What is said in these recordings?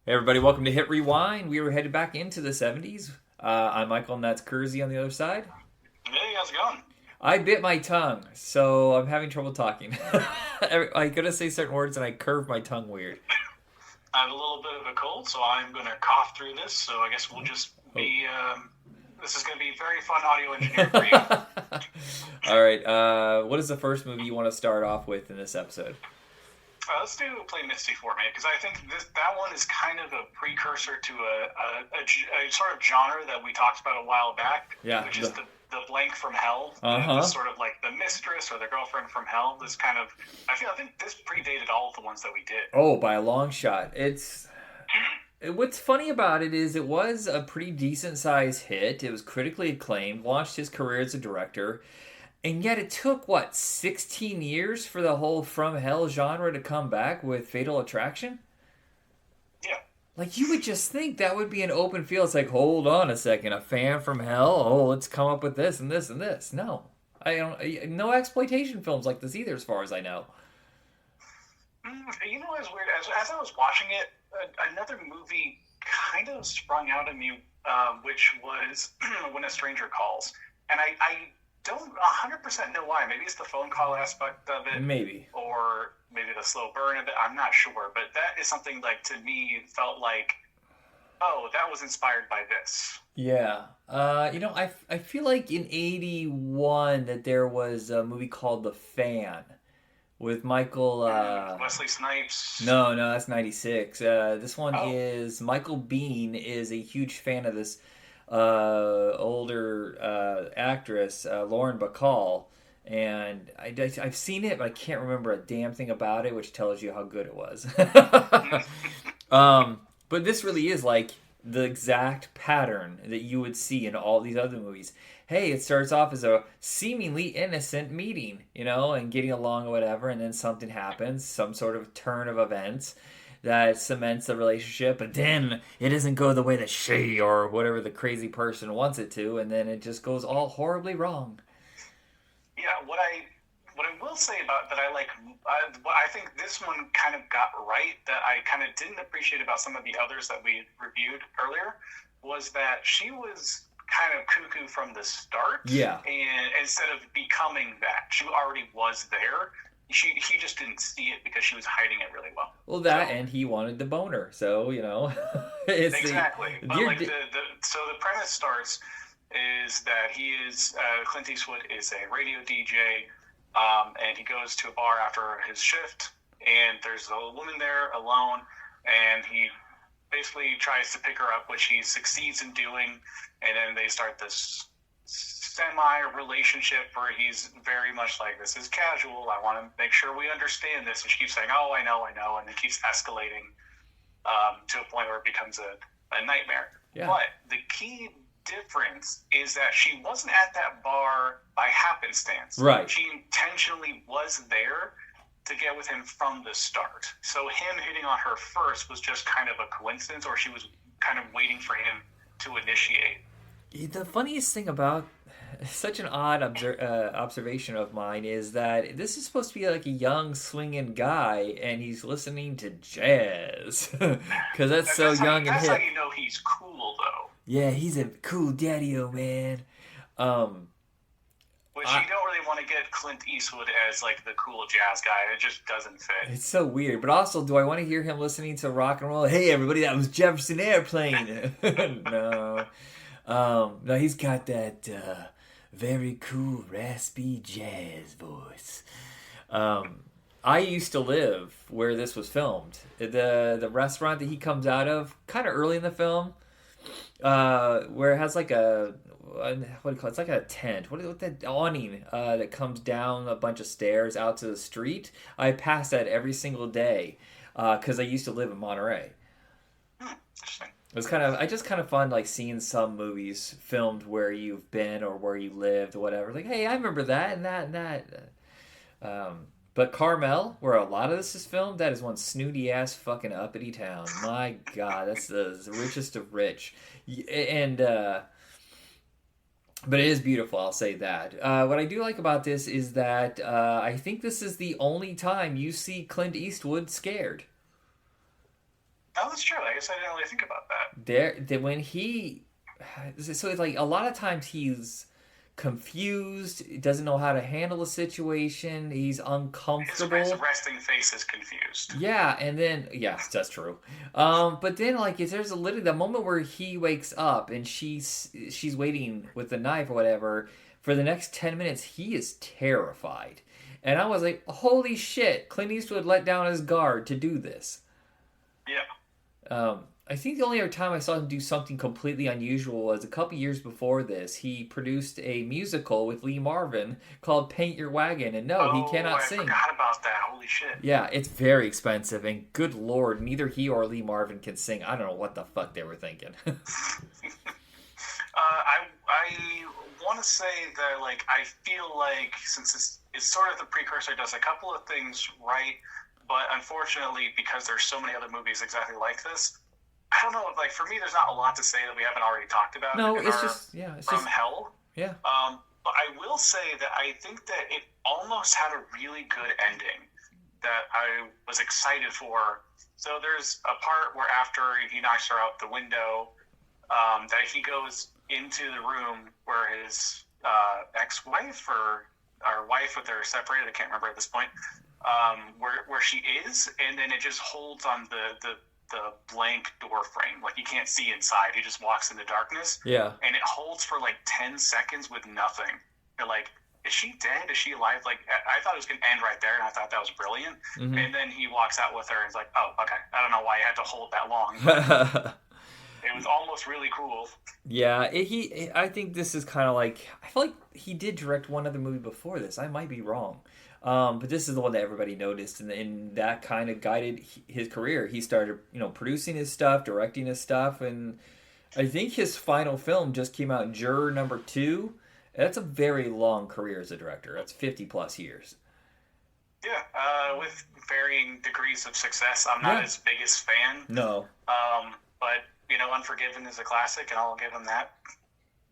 Hey everybody, welcome to Hit Rewind. We were headed back into the 70s. I'm Michael and that's Kersey on the other side. Hey, how's it going? I bit my tongue, so I'm having trouble talking. I gotta say certain words and I curve my tongue weird. I have a little bit of a cold, so I'm going to cough through this. So I guess we'll just Oh. be. This is going to be very fun audio engineering for you. All right, what is the first movie you want to start off with in this episode? Let's do Play Misty for me, because I think that one is kind of a precursor to a sort of genre that we talked about a while back, Yeah, which is the blank from hell, the uh-huh. sort of like the mistress or the girlfriend from hell. This kind of, I think this predated all of the ones that we did. Oh, by a long shot. What's funny about it is it was a pretty decent sized hit. It was critically acclaimed, launched his career as a director. And yet it took, what, 16 years for the whole From Hell genre to come back with Fatal Attraction? Yeah. Like, you would just think that would be an open field. It's like, hold on a second, a fan from hell? Oh, let's come up with this and this and this. No. I don't. No exploitation films like this either, as far as I know. You know what's weird? As I was watching it, another movie kind of sprung out at me, which was When a Stranger Calls. And I don't 100% know why. Maybe it's the phone call aspect of it, Maybe. or maybe the slow burn of it. I'm not sure. But that is something like, to me, felt like, oh, that was inspired by this. Yeah. I feel like in 81 that there was a movie called The Fan with Michael. Wesley Snipes. No, that's 96. This one Oh, is Michael Bean is a huge fan of this older actress, Lauren Bacall. And I've seen it, but I can't remember a damn thing about it, which tells you how good it was. But this really is like the exact pattern that you would see in all these other movies. Hey, it starts off as a seemingly innocent meeting, and getting along or whatever, and then something happens, some sort of turn of events that cements the relationship, but then it doesn't go the way that she or whatever the crazy person wants it to, and then it just goes all horribly wrong. yeah. What I will say about that, I think this one kind of got right, that I kind of didn't appreciate about some of the others that we reviewed earlier, was that she was kind of cuckoo from the start, Yeah. and instead of becoming that, she already was there. He just didn't see it because she was hiding it really well. Well, that So and he wanted the boner, so it's the exactly, but you're like the premise starts is that Clint Eastwood is a radio DJ, and he goes to a bar after his shift, and there's a woman there alone, and he basically tries to pick her up, which he succeeds in doing, and then they start this semi-relationship where he's very much like, this is casual, I want to make sure we understand this, and she keeps saying, oh, I know, and it keeps escalating to a point where it becomes a nightmare. Yeah. But the key difference is that she wasn't at that bar by happenstance. Right. She intentionally was there to get with him from the start. So him hitting on her first was just kind of a coincidence, or she was kind of waiting for him to initiate. The funniest thing about such an odd observation of mine is that this is supposed to be like a young swinging guy, and he's listening to jazz because that's so young and That's how hip. you know he's cool, though. Yeah, he's a cool daddy-o man. Um, Which I, you don't really want to get Clint Eastwood as like the cool jazz guy. It just doesn't fit. it's so weird, but also, do I want to hear him listening to rock and roll? Hey, everybody, that was Jefferson Airplane. No, no, he's got that very cool, raspy jazz voice. I used to live where this was filmed. The restaurant that he comes out of, kind of early in the film, where it has like what do you call it? It's like a tent. What that awning that comes down a bunch of stairs out to the street? I pass that every single day because I used to live in Monterey. Interesting. It was kind of I just kind of fun like seeing some movies filmed where you've been or where you lived or whatever. Like, hey, I remember that and that and that. But Carmel, where a lot of this is filmed, that is one snooty ass fucking uppity town. My God, that's the richest of rich, and but it is beautiful. I'll say that. What I do like about this is that I think this is the only time you see Clint Eastwood scared. Oh, that's true. I guess I didn't really think about that. When he, so it's like a lot of times he's confused, doesn't know how to handle a situation, he's uncomfortable. His resting face is confused. Yeah, and then yes, that's true. But then like there's literally the moment where he wakes up and she's waiting with the knife or whatever for the next 10 minutes. He is terrified, and I was like, holy shit! Clint Eastwood let down his guard to do this. Yeah. I think the only other time I saw him do something completely unusual was a couple years before this. He produced a musical with Lee Marvin called Paint Your Wagon, and no, he cannot sing. I forgot about that. Holy shit. Yeah, it's very expensive, and good lord, neither he or Lee Marvin can sing. I don't know what the fuck they were thinking. I want to say that, like, I feel like since it's sort of the precursor, it does a couple of things right, but unfortunately, because there's so many other movies exactly like this, I don't know. Like, for me, there's not a lot to say that we haven't already talked about. No, it's From Hell. Yeah. But I will say that I think that it almost had a really good ending that I was excited for. So there's a part where after he knocks her out the window, that he goes into the room where his ex-wife or wife, if they're separated, I can't remember at this point, where she is, and then it just holds on the blank door frame. Like, you can't see inside. He just walks in the darkness. Yeah. And it holds for like 10 seconds with nothing. You're like, is she dead? Is she alive? Like, I thought it was going to end right there, and I thought that was brilliant. Mm-hmm. And then he walks out with her, and it's like, oh, okay. I don't know why he had to hold that long. It was almost really cool. Yeah, I think this is kind of like, I feel like he did direct one other movie before this. I might be wrong. But this is the one that everybody noticed, and that kind of guided his career. He started, producing his stuff, directing his stuff, and I think his final film just came out, Juror Number 2. That's a very long career as a director. That's 50 plus years. Yeah, with varying degrees of success. I'm not his biggest fan. No. But Unforgiven is a classic, and I'll give him that.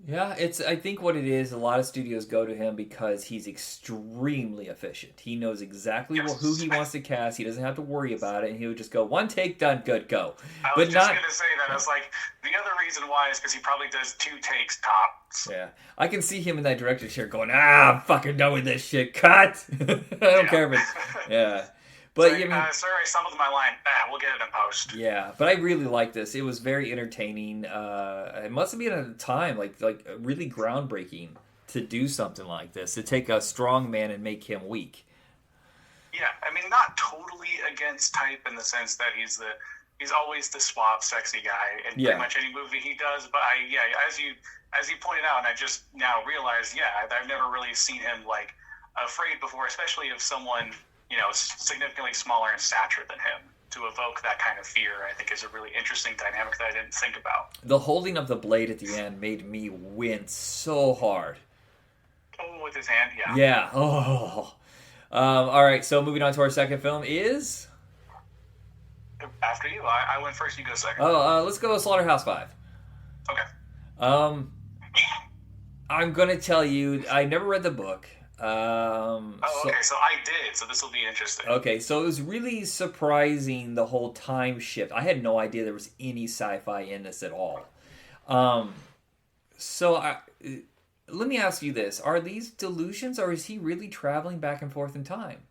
Yeah, I think what it is, a lot of studios go to him because he's extremely efficient. He knows exactly who he wants to cast. He doesn't have to worry about it, and he would just go, one take, done, good, go. I was just going to say that. I was like, the other reason why is because he probably does 2 takes tops. Yeah. I can see him in that director's chair going, I'm fucking done with this shit. Cut! I don't care if it's... Yeah. But sorry, I stumbled my line. We'll get it in post. Yeah, but I really liked this. It was very entertaining. It must have been at a time like really groundbreaking to do something like this, to take a strong man and make him weak. Yeah, I mean, not totally against type in the sense that he's always the suave, sexy guy in pretty much any movie he does. But as you pointed out, and I just now realized, I've never really seen him like afraid before, especially of someone significantly smaller in stature than him. To evoke that kind of fear, I think, is a really interesting dynamic that I didn't think about. The holding of the blade at the end made me wince so hard. Oh, with his hand, yeah. Yeah. Oh. All right, so moving on to our second film is... After you. I went first, you go second. Let's go with Slaughterhouse 5. Okay. I'm going to tell you, I never read the book. So I did, so this will be interesting. Okay, so it was really surprising, the whole time shift. I had no idea there was any sci-fi in this at all. Let me ask you this. Are these delusions, or is he really traveling back and forth in time?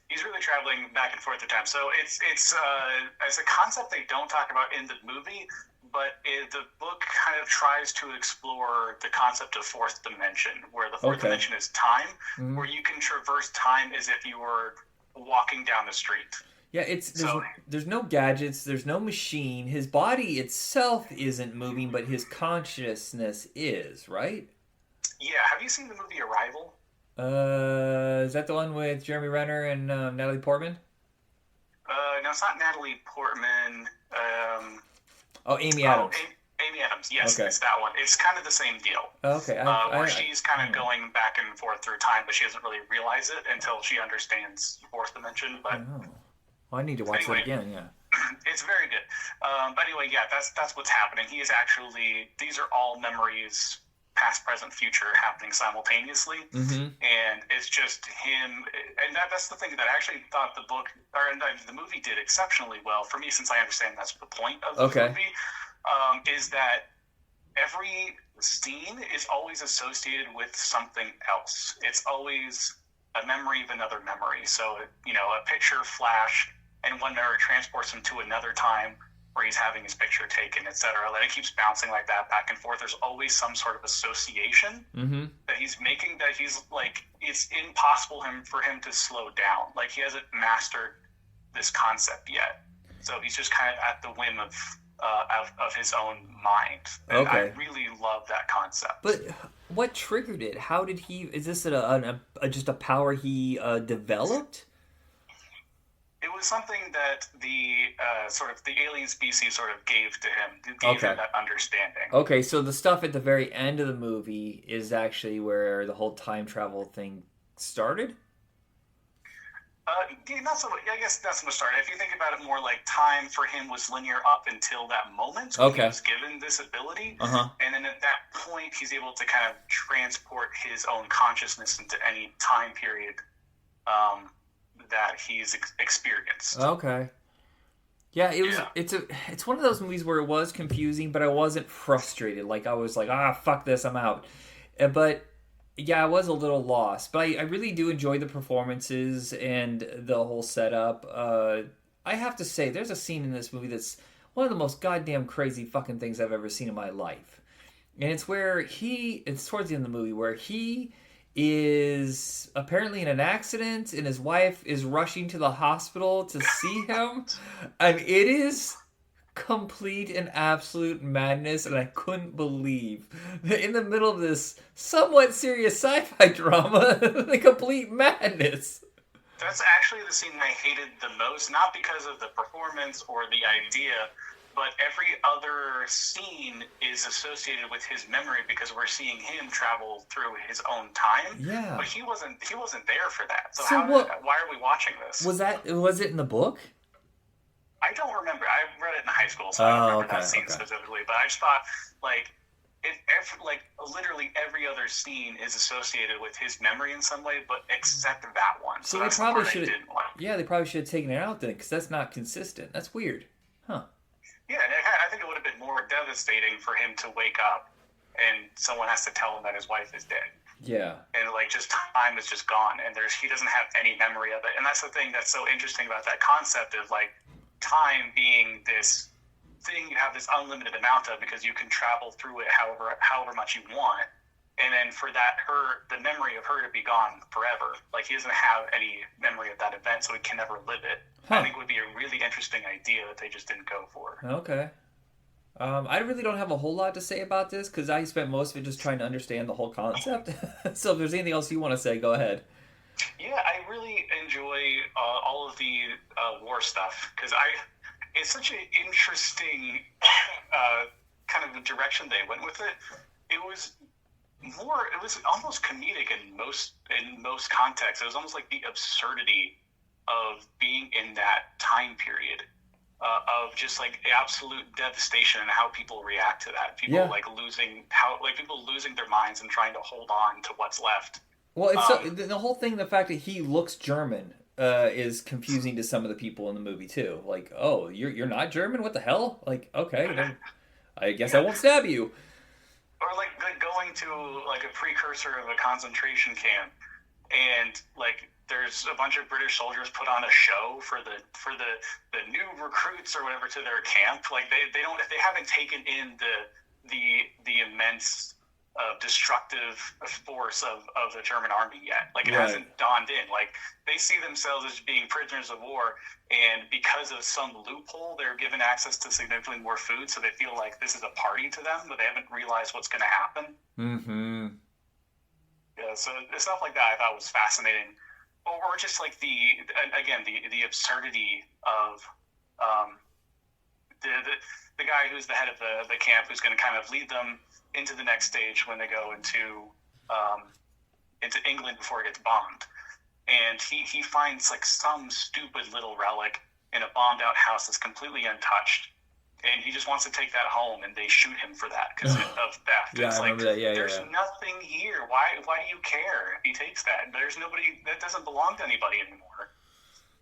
He's really traveling back and forth in time. So it's a concept they don't talk about in the movie, but the book kind of tries to explore the concept of fourth dimension, where the fourth dimension is time, where you can traverse time as if you were walking down the street. Yeah, there's no gadgets, there's no machine. His body itself isn't moving, but his consciousness is, right? Yeah, have you seen the movie Arrival? Is that the one with Jeremy Renner and Natalie Portman? No, it's not Natalie Portman. Amy Adams. Amy Adams, yes, It's that one. It's kind of the same deal. Okay. Where she's kind of going back and forth through time, but she doesn't really realize it until she understands fourth dimension. But I need to watch it again, yeah. It's very good. But anyway, that's what's happening. He is actually, these are all memories past, present, future happening simultaneously. Mm-hmm. And it's just him. And that's the thing that I actually thought the movie did exceptionally well for me, since I understand that's the point of the movie, is that every scene is always associated with something else. It's always a memory of another memory. So, a picture flash, and one memory transports him to another time where he's having his picture taken, etc. And it keeps bouncing like that back and forth. There's always some sort of association that he's making that he's like, it's impossible for him to slow down. Like, he hasn't mastered this concept yet. So he's just kind of at the whim of his own mind. And I really love that concept. But what triggered it? How did he? Is this just a power he developed? It was something that the alien species sort of gave to him. Gave him that understanding. Okay, so the stuff at the very end of the movie is actually where the whole time travel thing started? Not so much. I guess that's the start. If you think about it more like time for him was linear up until that moment when he was given this ability. And then at that point, he's able to kind of transport his own consciousness into any time period that he's experienced. Okay. Yeah, it's one of those movies where it was confusing, but I wasn't frustrated. Like, I was like, fuck this, I'm out. But yeah, I was a little lost. But I really do enjoy the performances and the whole setup. I have to say, there's a scene in this movie that's one of the most goddamn crazy fucking things I've ever seen in my life. And it's towards the end of the movie where he is apparently in an accident and his wife is rushing to the hospital to see him. And it is complete and absolute madness, and I couldn't believe that in the middle of this somewhat serious sci-fi drama, the complete madness. That's actually the scene I hated the most, not because of the performance or the idea, but every other scene is associated with his memory because we're seeing him travel through his own time. Yeah. But he wasn't there for that. So why are we watching this? Was it in the book? I don't remember. I read it in high school, so I don't remember that scene specifically. But I just thought, literally every other scene is associated with his memory in some way, but except that one. So they probably should. Yeah, they probably should have taken it out then, because that's not consistent. That's weird, huh? Yeah, and I think it would have been more devastating for him to wake up and someone has to tell him that his wife is dead. Yeah. And just time is just gone, and he doesn't have any memory of it. And that's the thing that's so interesting about that concept of time being this thing you have this unlimited amount of because you can travel through it however much you want. And then for the memory of her to be gone forever, he doesn't have any memory of that event, so he can never live it. I think would be a really interesting idea that they just didn't go for. Okay. I really don't have a whole lot to say about this because I spent most of it just trying to understand the whole concept. So if there's anything else you want to say, go ahead. Yeah, I really enjoy all of the war stuff because it's such an interesting kind of the direction they went with it. It was almost comedic in most contexts. It was almost like the absurdity of being in that time period of just absolute devastation and how people react to that. People losing their minds and trying to hold on to what's left. Well, it's the whole thing. The fact that he looks German is confusing to some of the people in the movie too. Oh, you're not German? What the hell? Okay, then I guess I won't stab you. Or going to a precursor of a concentration camp, and there's a bunch of British soldiers put on a show for the new recruits or whatever to their camp. They haven't taken in the immense destructive force of the German army yet. It hasn't dawned in. They see themselves as being prisoners of war, and because of some loophole, they're given access to significantly more food, so they feel like this is a party to them, but they haven't realized what's going to happen. Mm-hmm. Yeah, so stuff like that I thought was fascinating. Or just the absurdity of the guy who's the head of the camp who's going to kind of lead them into the next stage when they go into England before it gets bombed. And he finds some stupid little relic in a bombed out house that's completely untouched. and he just wants to take that home, and they shoot him for that because of theft. Yeah, it's I like, remember that. Yeah, there's yeah. nothing here. Why do you care if he takes that? There's nobody that doesn't belong to anybody anymore.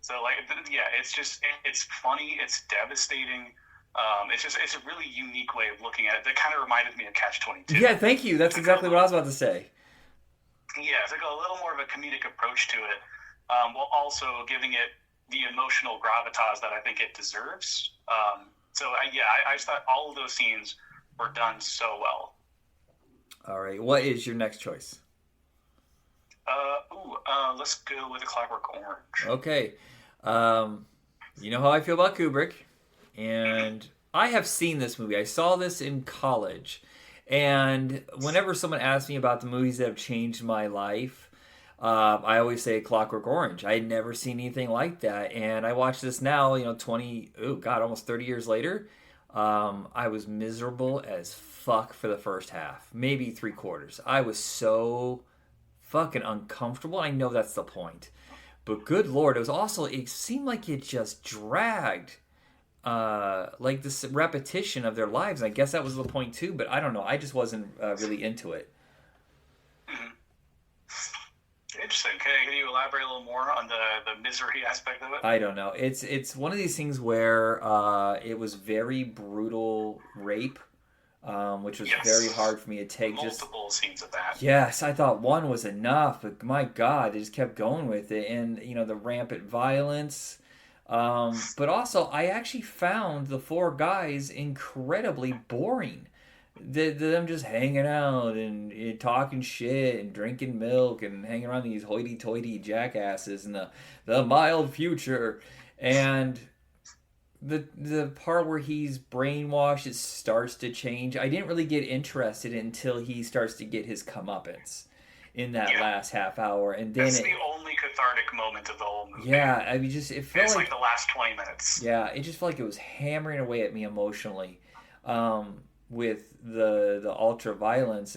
So like, yeah, it's funny. It's devastating. It's a really unique way of looking at it. That kind of reminded me of Catch-22. Yeah, thank you. That's exactly what I was about to say. Yeah, it's like a little more of a comedic approach to it, while also giving it the emotional gravitas that I think it deserves. I just thought all of those scenes were done so well. All right, what is your next choice? Let's go with a Clockwork Orange. Okay. You know how I feel about Kubrick, and I have seen this movie. I saw this in college, and whenever someone asks me about the movies that have changed my life, I always say Clockwork Orange. I had never seen anything like that, and I watched this now, almost 30 years later. I was miserable as fuck for the first half, maybe 3/4. I was so fucking uncomfortable. I know that's the point, but good lord, it seemed like it just dragged, like this repetition of their lives. I guess that was the point too, but I don't know. I just wasn't really into it. Interesting. Can you elaborate a little more on the misery aspect of it? I don't know. It's one of these things where it was very brutal rape, which was very hard for me to take. Multiple scenes of that. Yes, I thought one was enough, but my God, they just kept going with it, and the rampant violence. But also, I actually found the four guys incredibly boring. Them just hanging out and talking shit and drinking milk and hanging around these hoity-toity jackasses in the mild future. And the part where he's brainwashed, it starts to change. I didn't really get interested until he starts to get his comeuppance in that last half hour, and then it's the only cathartic moment of the whole movie. Yeah, I mean, it felt like the last 20 minutes. Yeah, it just felt like it was hammering away at me emotionally, with the ultra violence,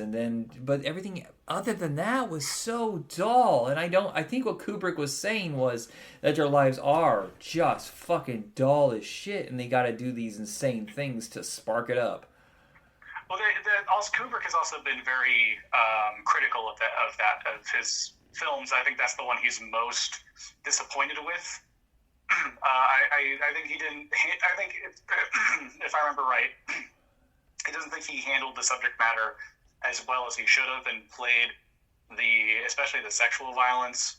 but everything other than that was so dull. And I think what Kubrick was saying was that their lives are just fucking dull as shit, and they got to do these insane things to spark it up. Well, Kubrick has also been very critical of his films. I think that's the one he's most disappointed with. I think he didn't. I think if I remember right, he doesn't think he handled the subject matter as well as he should have, and played especially the sexual violence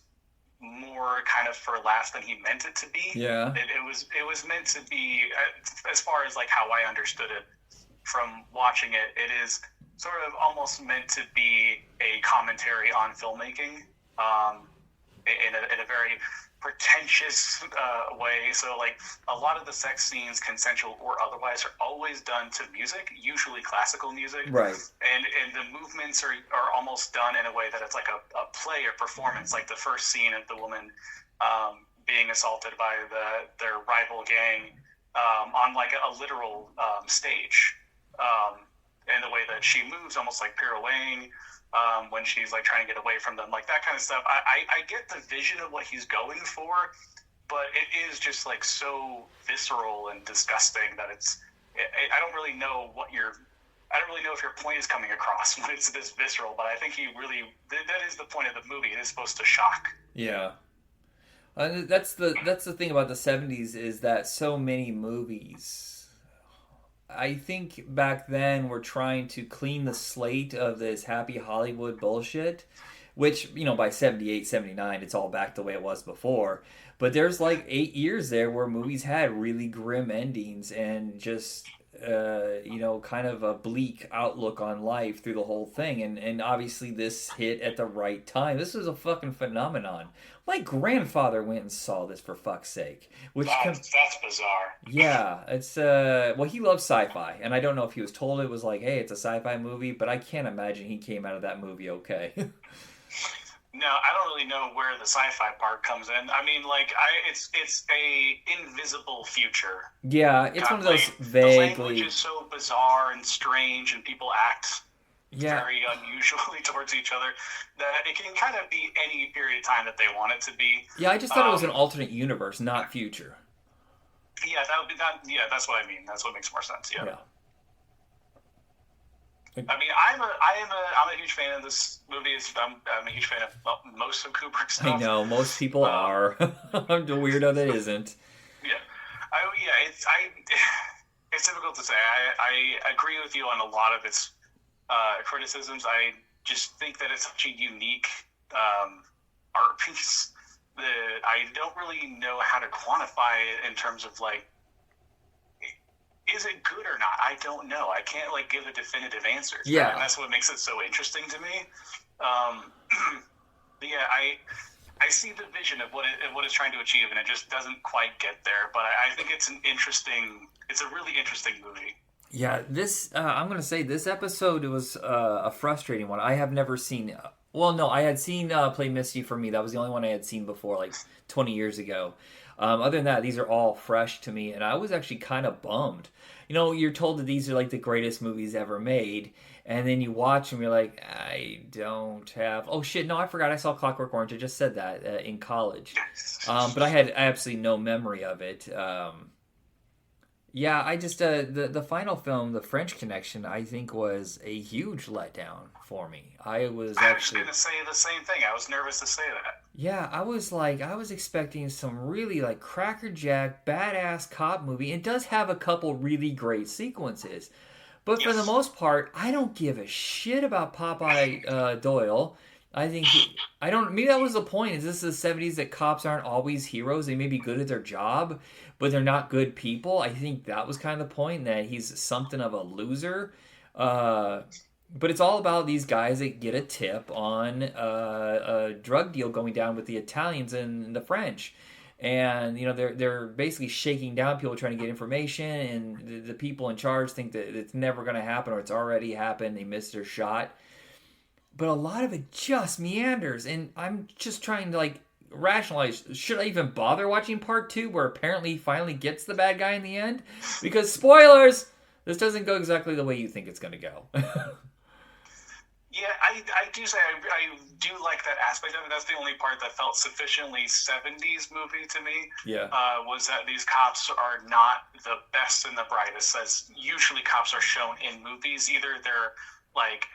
more kind of for laughs than he meant it to be. Yeah, it was meant to be, as far as like how I understood it from watching it, it is sort of almost meant to be a commentary on filmmaking, in a very pretentious way. So like a lot of the sex scenes, consensual or otherwise, are always done to music, usually classical music. Right. And the movements are almost done in a way that it's like a play or performance, like the first scene of the woman being assaulted by their rival gang on like a literal stage. And the way that she moves, almost like pirouetting, when she's like trying to get away from them, like that kind of stuff. I get the vision of what he's going for, but it is just like so visceral and disgusting that I don't really know if your point is coming across when it's this visceral, but I think that is the point of the movie. It is supposed to shock. Yeah. That's the thing about the 70s, is that so many movies, I think back then, were trying to clean the slate of this happy Hollywood bullshit, which, by 78, 79, it's all back the way it was before. But there's like 8 years there where movies had really grim endings and just, kind of a bleak outlook on life through the whole thing. And obviously this hit at the right time. This was a fucking phenomenon. My grandfather went and saw this, for fuck's sake. That's bizarre. Yeah, it's he loves sci-fi, and I don't know if he was told it was like, hey, it's a sci-fi movie, but I can't imagine he came out of that movie okay. No, I don't really know where the sci-fi part comes in. I mean, like, it's a invisible future. Yeah, it's one of those vaguely. The language is so bizarre and strange, and people act very unusually towards each other, that it can kind of be any period of time that they want it to be. Yeah, I just thought it was an alternate universe, not future. Yeah, that would be that. Yeah, that's what I mean. That's what makes more sense. Yeah. Yeah. I mean, I'm a huge fan of this movie. I'm a huge fan of most of Kubrick's stuff. I know most people are. I'm the weirdo that isn't. Yeah, it's difficult to say. I agree with you on a lot of its criticisms. I just think that it's such a unique art piece that I don't really know how to quantify it in terms of like, is it good or not? I don't know. I can't like give a definitive answer. Yeah, and that's what makes it so interesting to me. Yeah, I see the vision of what it's trying to achieve, and it just doesn't quite get there. But I think it's a really interesting movie. Yeah, this I'm gonna say this episode was a frustrating one. I have never seen. Well, no, I had seen Play Misty for Me. That was the only one I had seen before, like 20 years ago. Other than that, these are all fresh to me, and I was actually kind of bummed. You know, you're told that these are like the greatest movies ever made, and then you watch them, you're like, I don't have. Oh shit, no, I forgot. I saw Clockwork Orange. I just said that in college, but I had absolutely no memory of it. Yeah, I just the final film, The French Connection, I think was a huge letdown for me. I was going to say the same thing. I was nervous to say that. Yeah, I was expecting some really like crackerjack, badass cop movie. It does have a couple really great sequences, but for the most part, I don't give a shit about Popeye Doyle. I think I don't. Maybe that was the point. Is this the '70s that cops aren't always heroes? They may be good at their job, but they're not good people. I think that was kind of the point, that he's something of a loser. But it's all about these guys that get a tip on a drug deal going down with the Italians and the French, and you know they're basically shaking down people trying to get information, and the people in charge think that it's never going to happen or it's already happened. They missed their shot. But a lot of it just meanders, and I'm just trying to like rationalize, should I even bother watching part 2 where apparently he finally gets the bad guy in the end? Because spoilers, this doesn't go exactly the way you think it's going to go. Yeah, I do say I do like that aspect of it. That's the only part that felt sufficiently 70s movie to me. Yeah. Was that these cops are not the best and the brightest, as usually cops are shown in movies. Either they're like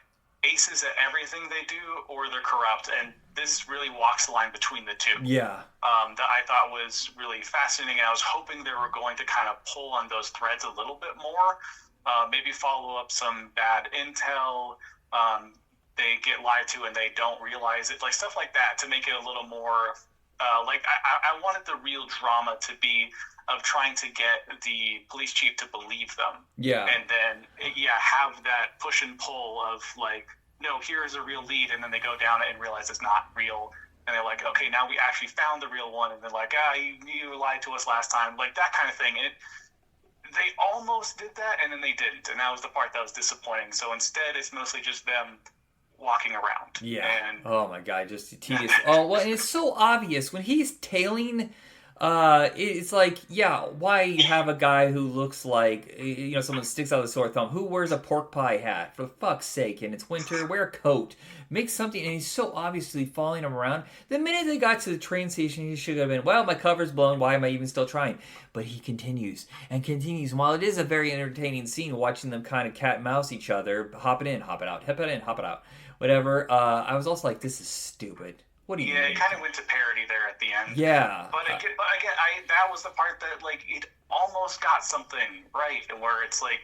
aces at everything they do, or they're corrupt, and this really walks the line between the two. Yeah. That I thought was really fascinating, and I was hoping they were going to kind of pull on those threads a little bit more, maybe follow up some bad intel, they get lied to and they don't realize it, like stuff like that, to make it a little more like I wanted the real drama to be of trying to get the police chief to believe them. Yeah. And then, have that push and pull of like, no, here's a real lead, and then they go down it and realize it's not real. And they're like, okay, now we actually found the real one. And they're like, you lied to us last time. Like that kind of thing. They almost did that, and then they didn't. And that was the part that was disappointing. So instead, it's mostly just them walking around. Yeah. And oh my god, just tedious. Oh well, and it's so obvious when he's tailing. It's like, yeah, why have a guy who looks like, you know, someone sticks out a sore thumb? Who wears a pork pie hat? For fuck's sake, and it's winter, wear a coat. Make something, and he's so obviously following him around. The minute they got to the train station, he should have been, well, my cover's blown, why am I even still trying? But he continues and continues. And while it is a very entertaining scene, watching them kind of cat and mouse each other, hopping in, hopping out, hopping in, hopping out, whatever, I was also like, this is stupid. What do you mean? It kind of went to parody there at the end. Yeah. But again, that was the part that, like, it almost got something right, where it's like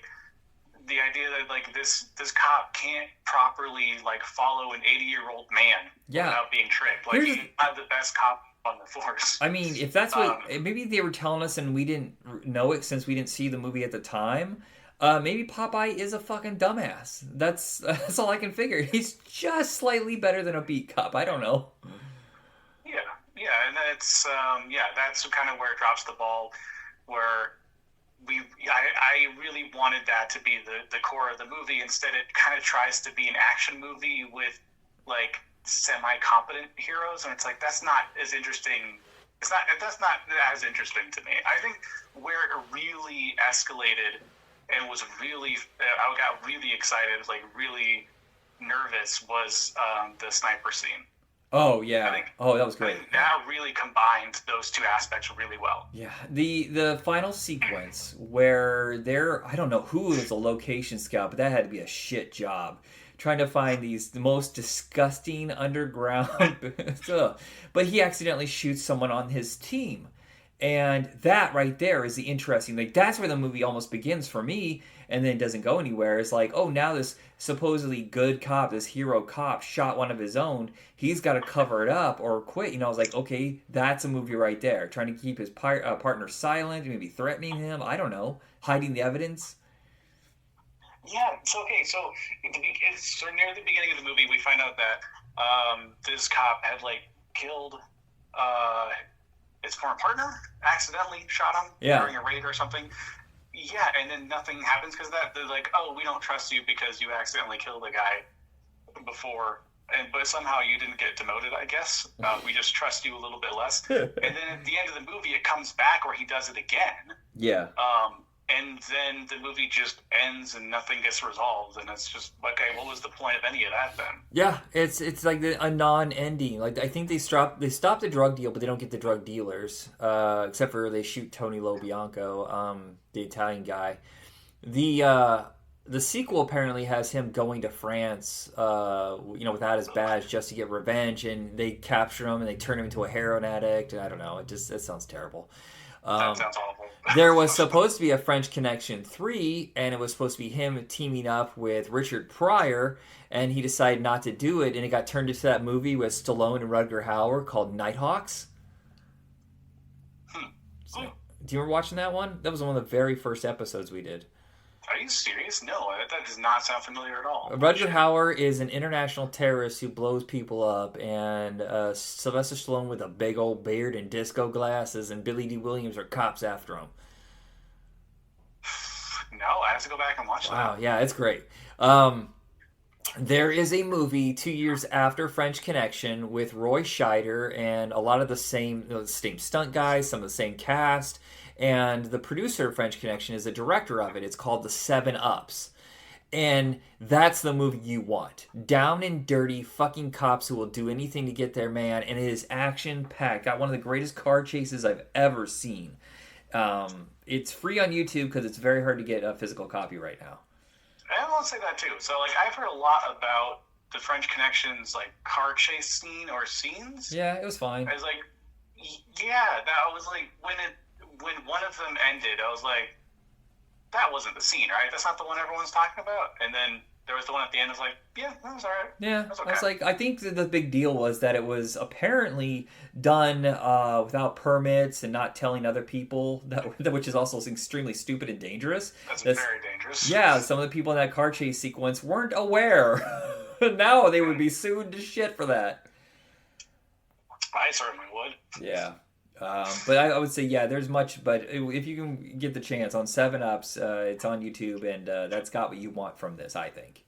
the idea that, like, this cop can't properly, like, follow an 80-year-old man without being tricked. Like, he's not the best cop on the force. I mean, if that's what maybe they were telling us and we didn't know it since we didn't see the movie at the time. Maybe Popeye is a fucking dumbass. That's all I can figure. He's just slightly better than a beat cop. I don't know. Yeah, and that's that's kind of where it drops the ball. Where I really wanted that to be the core of the movie. Instead, it kind of tries to be an action movie with like semi-competent heroes, and it's like that's not as interesting. That's not as interesting to me. I think where it really escalated and was really, I got really excited, like really nervous, was the sniper scene. Oh I yeah. think Oh, that was I great. think that really combined those two aspects really well. Yeah, the final sequence where I don't know who was a location scout, but that had to be a shit job trying to find the most disgusting underground. Ugh. But he accidentally shoots someone on his team. And that right there is the interesting, like that's where the movie almost begins for me, and then it doesn't go anywhere. It's like, oh, now this supposedly good cop, this hero cop, shot one of his own. He's got to cover it up or quit. I was like, okay, that's a movie right there. Trying to keep his partner silent, maybe threatening him. I don't know, hiding the evidence. Yeah, it's okay. So near the beginning of the movie, we find out that this cop had like killed uh, his former partner, accidentally shot him during a raid or something. Yeah, and then nothing happens because of that. They're like, oh, we don't trust you because you accidentally killed a guy before, but somehow you didn't get demoted, I guess. We just trust you a little bit less. And then at the end of the movie, it comes back where he does it again. Yeah. And then the movie just ends and nothing gets resolved, and it's just okay. What was the point of any of that then? Yeah, it's like a non-ending. Like I think they stop the drug deal, but they don't get the drug dealers, except for they shoot Tony Lobianco, the Italian guy. The sequel apparently has him going to France, without his badge just to get revenge, and they capture him and they turn him into a heroin addict. And I don't know, it sounds terrible. That sounds awful. There was supposed to be a French Connection 3, and it was supposed to be him teaming up with Richard Pryor, and he decided not to do it, and it got turned into that movie with Stallone and Rutger Hauer called Nighthawks. So, do you remember watching that one? That was one of the very first episodes we did. Are you serious? No, that does not sound familiar at all. Rutger Hauer is an international terrorist who blows people up, and Sylvester Stallone with a big old beard and disco glasses, and Billy D. Williams are cops after him. No, I have to go back and watch that. Wow, yeah, it's great. There is a movie 2 years after French Connection with Roy Scheider and a lot of the same stunt guys, some of the same cast. And the producer of French Connection is the director of it. It's called The 7 Ups. And that's the movie you want. Down and dirty fucking cops who will do anything to get their man. And it is action-packed. Got one of the greatest car chases I've ever seen. It's free on YouTube because it's very hard to get a physical copy right now. I want to say that too. So, like, I've heard a lot about the French Connection's, like, car chase scene or scenes. Yeah, it was fine. I was like, yeah, that was like, when one of them ended, I was like, that wasn't the scene, right? That's not the one everyone's talking about. And then there was the one at the end. I was like, yeah, that was all right. Yeah, that was okay. I was like, I think the big deal was that it was apparently done without permits and not telling other people, which is also extremely stupid and dangerous. That's very dangerous. Yeah, some of the people in that car chase sequence weren't aware. Now they would be sued to shit for that. I certainly would. Yeah. But I would say, yeah, there's much, but if you can get the chance on 7 Ups, it's on YouTube, and that's got what you want from this, I think.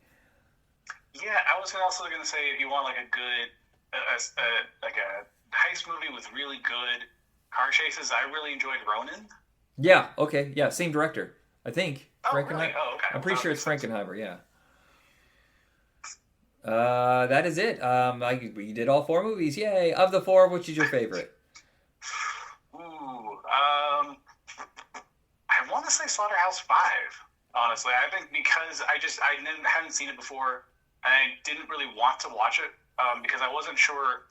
Yeah, I was also going to say, if you want like a good, like a heist movie with really good car chases, I really enjoyed Ronin. Yeah, okay, yeah, same director, I think. Oh, really? Oh, okay. I'm pretty sure it's Frankenheimer, yeah. That is it. We did all 4 movies, yay! Of the 4, which is your favorite? I want to say Slaughterhouse 5, honestly. I think because I hadn't seen it before, and I didn't really want to watch it because I wasn't sure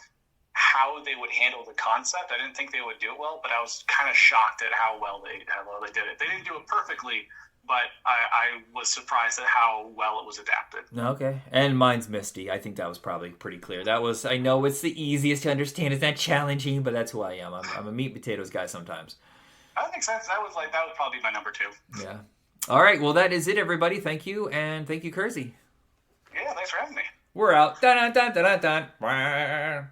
how they would handle the concept. I didn't think they would do it well, but I was kind of shocked at how well they did it. They didn't do it perfectly, but I was surprised at how well it was adapted. Okay. And mine's Misty. I think that was probably pretty clear. I know it's the easiest to understand. It's not challenging, but that's who I am. I'm a meat and potatoes guy sometimes. That makes sense. That would probably be my number 2. Yeah. All right. Well, that is it, everybody. Thank you. And thank you, Kersey. Yeah, thanks for having me. We're out. Dun, dun, dun, dun, dun.